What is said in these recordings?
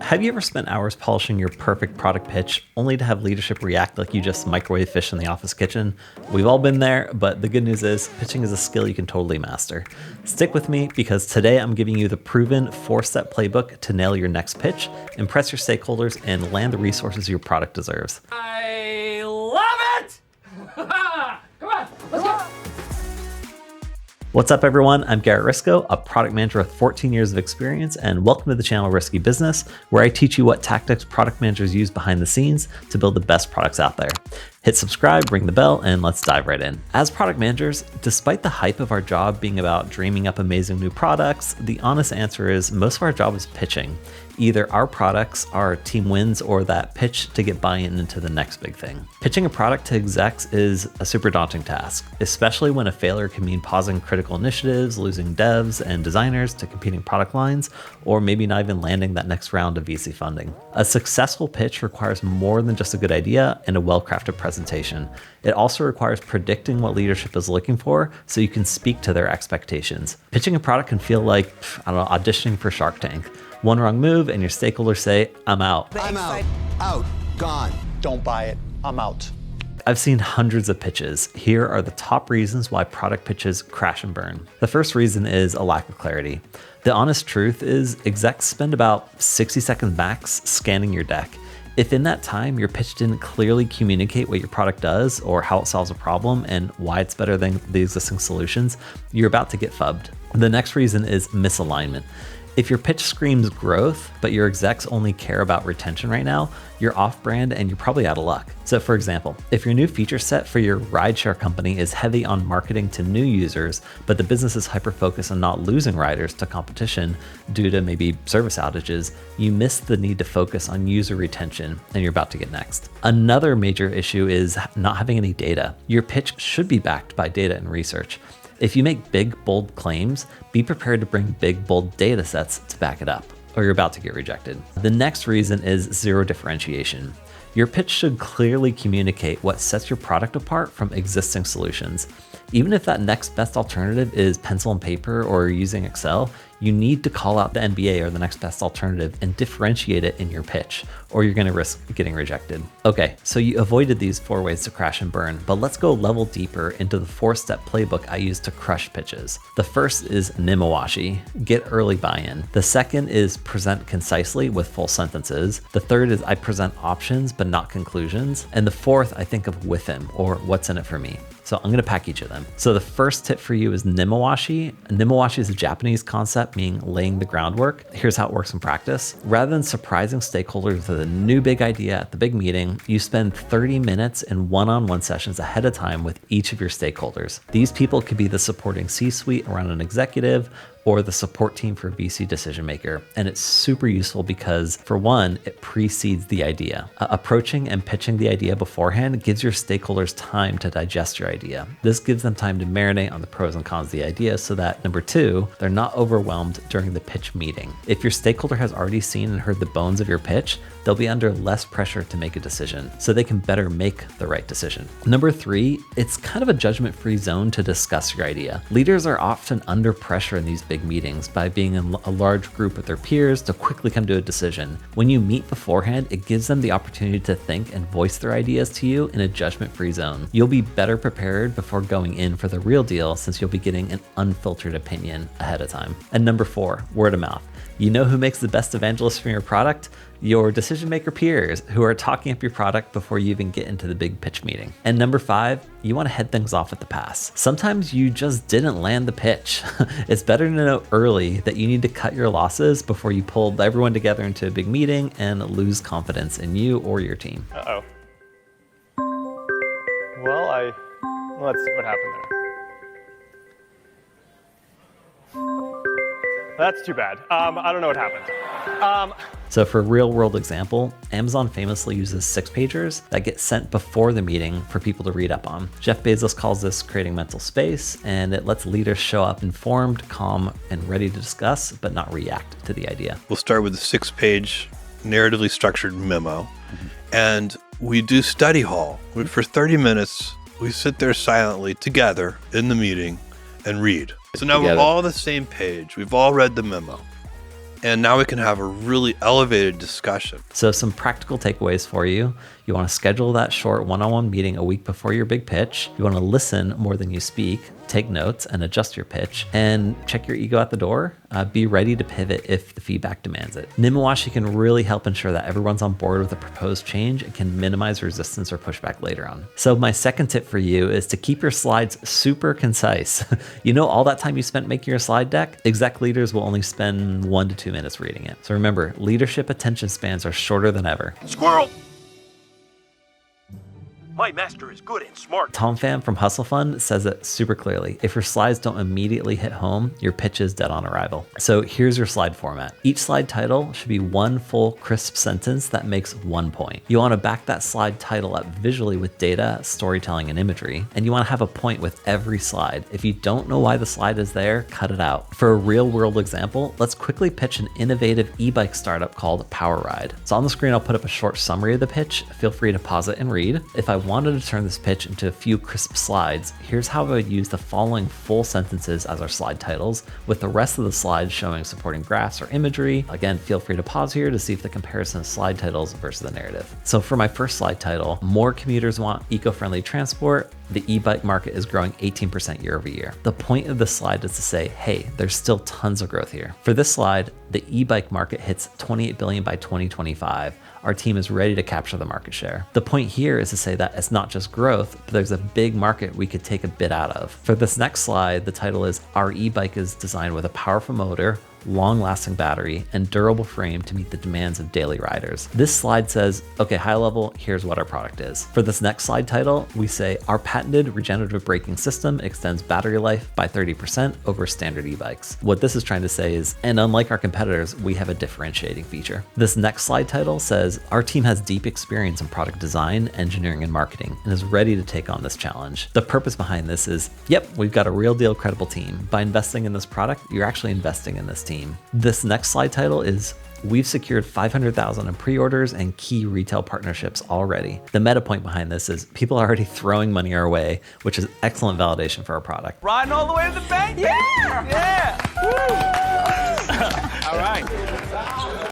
Have you ever spent hours polishing your perfect product pitch only to have leadership react like you just microwave fish in the office kitchen? We've all been there, but the good news is pitching is a skill you can totally master. Stick with me because today I'm giving you the proven 4-step playbook to nail your next pitch, impress your stakeholders, and land the resources your product deserves. I love it! Come on, let's go! What's up, everyone? I'm Garrett Risco, a product manager with 14 years of experience, and welcome to the channel Risky Business, where I teach you what tactics product managers use behind the scenes to build the best products out there. Hit subscribe, ring the bell, and let's dive right in. As product managers, despite the hype of our job being about dreaming up amazing new products, the honest answer is most of our job is pitching. Either our products, our team wins, or that pitch to get buy-in into the next big thing. Pitching a product to execs is a super daunting task, especially when a failure can mean pausing critical initiatives, losing devs and designers to competing product lines, or maybe not even landing that next round of VC funding. A successful pitch requires more than just a good idea and a well-crafted presentation. It also requires predicting what leadership is looking for so you can speak to their expectations. Pitching a product can feel like, auditioning for Shark Tank. One wrong move and your stakeholders say, I'm out. I'm out. Out. Gone. Don't buy it. I'm out. I've seen hundreds of pitches. Here are the top reasons why product pitches crash and burn. The first reason is a lack of clarity. The honest truth is execs spend about 60 seconds max scanning your deck. If in that time your pitch didn't clearly communicate what your product does or how it solves a problem and why it's better than the existing solutions, you're about to get fubbed. The next reason is misalignment. If your pitch screams growth, but your execs only care about retention right now, you're off brand and you're probably out of luck. So for example, if your new feature set for your rideshare company is heavy on marketing to new users, but the business is hyper-focused on not losing riders to competition due to maybe service outages, you miss the need to focus on user retention and you're about to get next. Another major issue is not having any data. Your pitch should be backed by data and research. If you make big, bold claims, be prepared to bring big, bold data sets to back it up, or you're about to get rejected. The next reason is zero differentiation. Your pitch should clearly communicate what sets your product apart from existing solutions. Even if that next best alternative is pencil and paper or using Excel, you need to call out the NBA or the next best alternative and differentiate it in your pitch, or you're gonna risk getting rejected. Okay, so you avoided these 4 ways to crash and burn, but let's go level deeper into the 4-step playbook I use to crush pitches. The first is Nemawashi, get early buy-in. The second is present concisely with full sentences. The third is I present options but not conclusions. And the fourth, I think of WIIFM, or what's in it for me. So I'm gonna pack each of them. So the first tip for you is Nemawashi. Nemawashi is a Japanese concept meaning laying the groundwork. Here's how it works in practice. Rather than surprising stakeholders with a new big idea at the big meeting, you spend 30 minutes in one-on-one sessions ahead of time with each of your stakeholders. These people could be the supporting C-suite around an executive, or the support team for a VC decision maker. And it's super useful because, for one, it precedes the idea. Approaching and pitching the idea beforehand gives your stakeholders time to digest your idea. This gives them time to marinate on the pros and cons of the idea so that, number 2, they're not overwhelmed during the pitch meeting. If your stakeholder has already seen and heard the bones of your pitch, they'll be under less pressure to make a decision, so they can better make the right decision. Number 3, it's kind of a judgment-free zone to discuss your idea. Leaders are often under pressure in these big meetings by being in a large group with their peers to quickly come to a decision. When you meet beforehand, it gives them the opportunity to think and voice their ideas to you in a judgment-free zone. You'll be better prepared before going in for the real deal since you'll be getting an unfiltered opinion ahead of time. And number 4, word of mouth. You know who makes the best evangelist for your product? Your decision maker peers who are talking up your product before you even get into the big pitch meeting. And number 5, you want to head things off at the pass. Sometimes you just didn't land the pitch. It's better to know early that you need to cut your losses before you pull everyone together into a big meeting and lose confidence in you or your team. Uh-oh. Well, let's see what happened there. That's too bad. I don't know what happened. So for a real world example, Amazon famously uses 6-pagers that get sent before the meeting for people to read up on. Jeff Bezos calls this creating mental space, and it lets leaders show up informed, calm, and ready to discuss, but not react to the idea. We'll start with a 6-page narratively structured memo, and we do study hall. For 30 minutes, we sit there silently together in the meeting and read. So now we're all on the same page. We've all read the memo. And now we can have a really elevated discussion. So some practical takeaways for you. You want to schedule that short one-on-one meeting a week before your big pitch. You want to listen more than you speak, take notes and adjust your pitch, and check your ego at the door. Be ready to pivot if the feedback demands it. Nemawashi can really help ensure that everyone's on board with a proposed change and can minimize resistance or pushback later on. So my second tip for you is to keep your slides super concise. You know, all that time you spent making your slide deck, exec leaders will only spend 1 to 2 minutes reading it. So remember, leadership attention spans are shorter than ever. Squirrel! My master is good and smart. Tom Pham from Hustle Fund says it super clearly. If your slides don't immediately hit home, your pitch is dead on arrival. So here's your slide format. Each slide title should be one full crisp sentence that makes 1 point. You want to back that slide title up visually with data, storytelling, and imagery. And you want to have a point with every slide. If you don't know why the slide is there, cut it out. For a real world example, let's quickly pitch an innovative e-bike startup called Power Ride. So on the screen, I'll put up a short summary of the pitch. Feel free to pause it and read. If I wanted to turn this pitch into a few crisp slides, here's how I would use the following full sentences as our slide titles, with the rest of the slides showing supporting graphs or imagery. Again, feel free to pause here to see if the comparison of slide titles versus the narrative. So for my first slide title, more commuters want eco-friendly transport. The e-bike market is growing 18% year over year. The point of the slide is to say, hey, there's still tons of growth here. For this slide, the e-bike market hits 28 billion by 2025. Our team is ready to capture the market share. The point here is to say that it's not just growth, but there's a big market we could take a bit out of. For this next slide, the title is Our e-bike is designed with a powerful motor, long-lasting battery, and durable frame to meet the demands of daily riders. This slide says, okay, high level, here's what our product is. For this next slide title, we say our patented regenerative braking system extends battery life by 30% over standard e-bikes. What this is trying to say is, and unlike our competitors, we have a differentiating feature. This next slide title says our team has deep experience in product design, engineering, and marketing, and is ready to take on this challenge. The purpose behind this is, yep, we've got a real deal credible team. By investing in this product, you're actually investing in this team. This next slide title is we've secured 500,000 in pre-orders and key retail partnerships already. The meta point behind this is people are already throwing money our way, which is excellent validation for our product. Riding all the way to the bank? Yeah! Yeah! Woo! All right.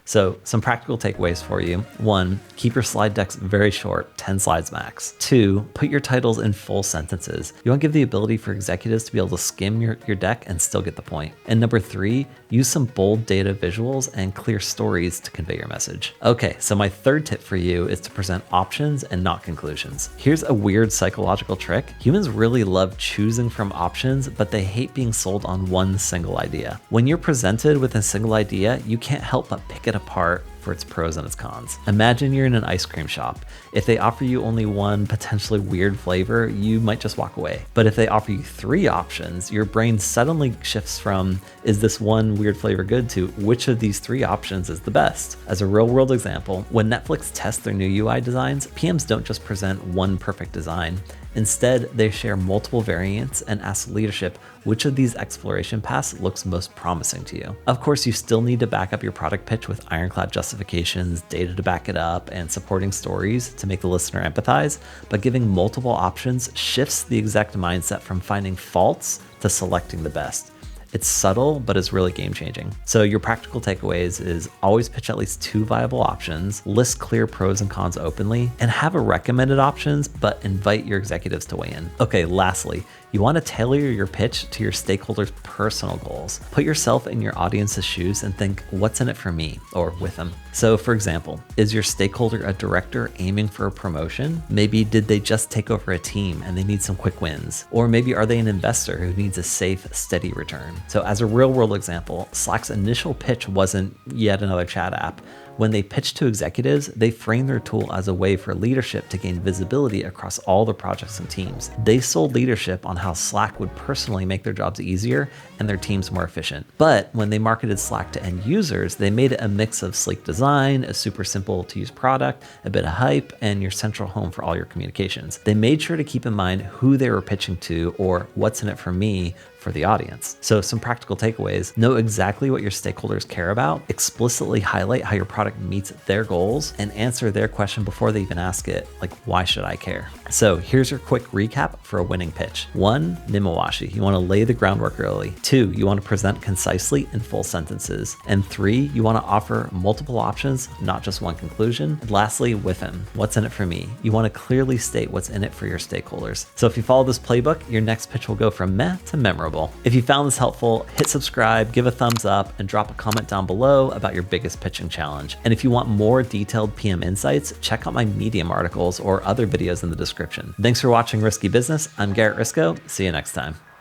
So some practical takeaways for you. 1, keep your slide decks very short, 10 slides max. 2, put your titles in full sentences. You want to give the ability for executives to be able to skim your deck and still get the point. And number 3, use some bold data visuals and clear stories to convey your message. Okay, so my third tip for you is to present options and not conclusions. Here's a weird psychological trick. Humans really love choosing from options, but they hate being sold on one single idea. When you're presented with a single idea, you can't help but pick it apart for its pros and its cons. Imagine you're in an ice cream shop. If they offer you only one potentially weird flavor, you might just walk away. But if they offer you 3 options, your brain suddenly shifts from, is this one weird flavor good, to which of these 3 options is the best? As a real world example, when Netflix tests their new UI designs, PMs don't just present one perfect design. Instead, they share multiple variants and ask leadership which of these exploration paths looks most promising to you. Of course, you still need to back up your product pitch with ironclad justifications, data to back it up, and supporting stories to make the listener empathize, but giving multiple options shifts the exec mindset from finding faults to selecting the best. It's subtle, but it's really game changing. So your practical takeaways is always pitch at least 2 viable options, list clear pros and cons openly, and have a recommended options, but invite your executives to weigh in. Okay, lastly, you want to tailor your pitch to your stakeholders' personal goals. Put yourself in your audience's shoes and think, what's in it for me or with them? So for example, is your stakeholder a director aiming for a promotion? Maybe did they just take over a team and they need some quick wins? Or maybe are they an investor who needs a safe, steady return? So as a real world example, Slack's initial pitch wasn't yet another chat app. When they pitched to executives, they framed their tool as a way for leadership to gain visibility across all the projects and teams. They sold leadership on how Slack would personally make their jobs easier and their teams more efficient. But when they marketed Slack to end users, they made it a mix of sleek design, a super simple to use product, a bit of hype, and your central home for all your communications. They made sure to keep in mind who they were pitching to, or what's in it for me, for the audience. So some practical takeaways: know exactly what your stakeholders care about, explicitly highlight how your product meets their goals, and answer their question before they even ask it, like, why should I care? So here's your quick recap for a winning pitch. 1, Nemawashi. You want to lay the groundwork early. 2, you want to present concisely in full sentences. And 3, you want to offer multiple options, not just one conclusion. And lastly, WIIFM. What's in it for me? You want to clearly state what's in it for your stakeholders. So if you follow this playbook, your next pitch will go from meh to memorable. If you found this helpful, hit subscribe, give a thumbs up, and drop a comment down below about your biggest pitching challenge. And if you want more detailed PM insights, check out my Medium articles or other videos in the description. Thanks for watching Risky Business. I'm Garrett Risco. See you next time.